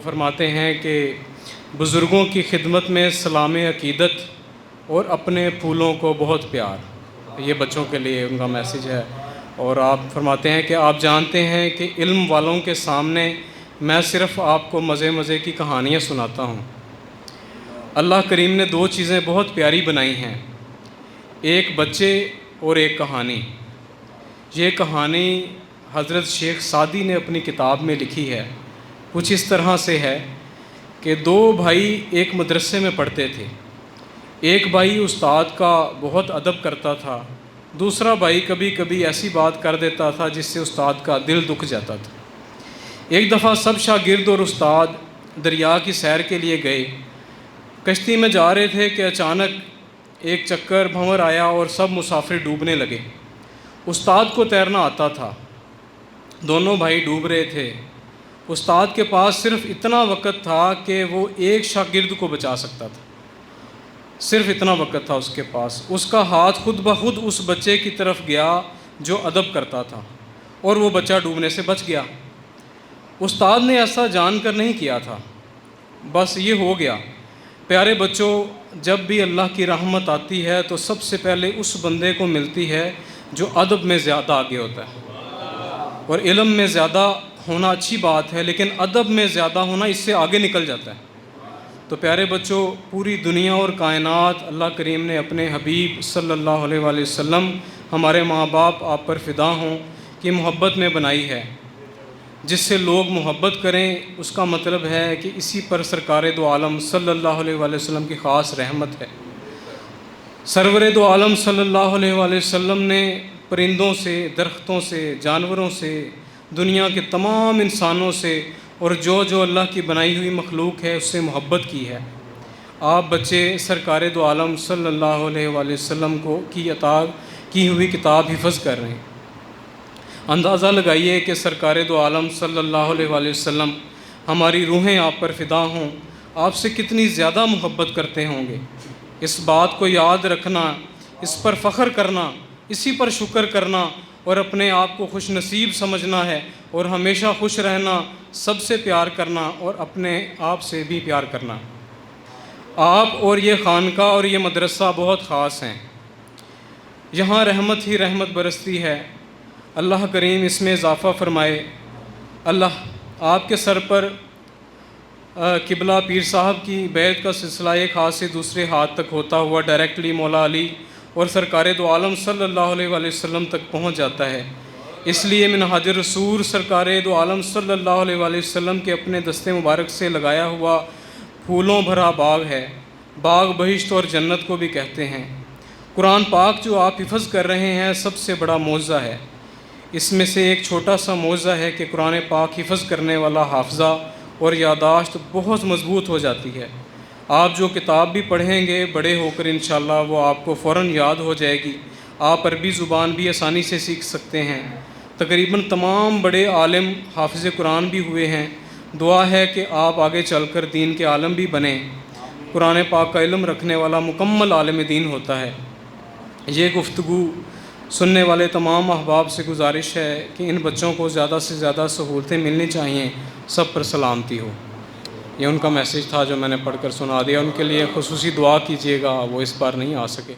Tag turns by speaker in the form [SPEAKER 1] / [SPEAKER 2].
[SPEAKER 1] فرماتے ہیں کہ بزرگوں کی خدمت میں سلام عقیدت اور اپنے پھولوں کو بہت پیار، یہ بچوں کے لیے ان کا میسیج ہے۔ اور آپ فرماتے ہیں کہ آپ جانتے ہیں کہ علم والوں کے سامنے میں صرف آپ کو مزے مزے کی کہانیاں سناتا ہوں۔ اللہ کریم نے دو چیزیں بہت پیاری بنائی ہیں، ایک بچے اور ایک کہانی۔ یہ کہانی حضرت شیخ سعدی نے اپنی کتاب میں لکھی ہے۔ کچھ اس طرح سے ہے کہ دو بھائی ایک مدرسے میں پڑھتے تھے۔ ایک بھائی استاد کا بہت ادب کرتا تھا، دوسرا بھائی کبھی کبھی ایسی بات کر دیتا تھا جس سے استاد کا دل دکھ جاتا تھا۔ ایک دفعہ سب شاگرد اور استاد دریا کی سیر کے لیے گئے۔ کشتی میں جا رہے تھے کہ اچانک ایک چکر بھنور آیا اور سب مسافر ڈوبنے لگے۔ استاد کو تیرنا آتا تھا، دونوں بھائی ڈوب رہے تھے۔ استاد کے پاس صرف اتنا وقت تھا کہ وہ ایک شاگرد کو بچا سکتا تھا، صرف اتنا وقت تھا اس کے پاس۔ اس کا ہاتھ خود بخود اس بچے کی طرف گیا جو ادب کرتا تھا، اور وہ بچہ ڈوبنے سے بچ گیا۔ استاد نے ایسا جان کر نہیں کیا تھا، بس یہ ہو گیا۔ پیارے بچوں، جب بھی اللہ کی رحمت آتی ہے تو سب سے پہلے اس بندے کو ملتی ہے جو ادب میں زیادہ آگے ہوتا ہے۔ اور علم میں زیادہ ہونا اچھی بات ہے، لیکن ادب میں زیادہ ہونا اس سے آگے نکل جاتا ہے۔ تو پیارے بچوں، پوری دنیا اور کائنات اللہ کریم نے اپنے حبیب صلی اللہ علیہ وآلہ وسلم، ہمارے ماں باپ آپ پر فدا ہوں، کی محبت میں بنائی ہے۔ جس سے لوگ محبت کریں اس کا مطلب ہے کہ اسی پر سرکار دو عالم صلی اللہ علیہ وآلہ وسلم کی خاص رحمت ہے۔ سرور دو عالم صلی اللہ علیہ وآلہ وسلم نے پرندوں سے، درختوں سے، جانوروں سے، دنیا کے تمام انسانوں سے اور جو اللہ کی بنائی ہوئی مخلوق ہے اس سے محبت کی ہے۔ آپ بچے سرکار دو عالم صلی اللہ علیہ وآلہ وسلم کی عطا کی ہوئی کتاب حفظ کر رہے ہیں۔ اندازہ لگائیے کہ سرکار دو عالم صلی اللہ علیہ وآلہ وسلم، ہماری روحیں آپ پر فدا ہوں، آپ سے کتنی زیادہ محبت کرتے ہوں گے۔ اس بات کو یاد رکھنا، اس پر فخر کرنا، اسی پر شکر کرنا اور اپنے آپ کو خوش نصیب سمجھنا ہے، اور ہمیشہ خوش رہنا، سب سے پیار کرنا اور اپنے آپ سے بھی پیار کرنا۔ آپ اور یہ خانقاہ اور یہ مدرسہ بہت خاص ہیں، یہاں رحمت ہی رحمت برستی ہے۔ اللہ کریم اس میں اضافہ فرمائے۔ اللہ آپ کے سر پر قبلہ پیر صاحب کی بیعت کا سلسلہ ایک ہاتھ سے دوسرے ہاتھ تک ہوتا ہوا ڈائریکٹلی مولا علی اور سرکار دو عالم صلی اللہ علیہ وآلہ وسلم تک پہنچ جاتا ہے۔ اس لیے منہاج الرسول سرکار دو عالم صلی اللہ علیہ وآلہ وسلم کے اپنے دستے مبارک سے لگایا ہوا پھولوں بھرا باغ ہے، باغ بہشت اور جنت کو بھی کہتے ہیں۔ قرآن پاک جو آپ حفظ کر رہے ہیں سب سے بڑا معجزہ ہے۔ اس میں سے ایک چھوٹا سا معجزہ ہے کہ قرآن پاک حفظ کرنے والا حافظہ اور یادداشت بہت مضبوط ہو جاتی ہے۔ آپ جو کتاب بھی پڑھیں گے بڑے ہو کر انشاءاللہ وہ آپ کو فوراً یاد ہو جائے گی۔ آپ عربی زبان بھی آسانی سے سیکھ سکتے ہیں۔ تقریباً تمام بڑے عالم حافظ قرآن بھی ہوئے ہیں۔ دعا ہے کہ آپ آگے چل کر دین کے عالم بھی بنیں۔ قرآن پاک کا علم رکھنے والا مکمل عالم دین ہوتا ہے۔ یہ گفتگو سننے والے تمام احباب سے گزارش ہے کہ ان بچوں کو زیادہ سے زیادہ سہولتیں ملنی چاہیے، سب پر سلامتی ہو۔ یہ ان کا میسیج تھا جو میں نے پڑھ کر سنا دیا۔ ان کے لیے خصوصی دعا کیجیے گا، وہ اس بار نہیں آ سکے۔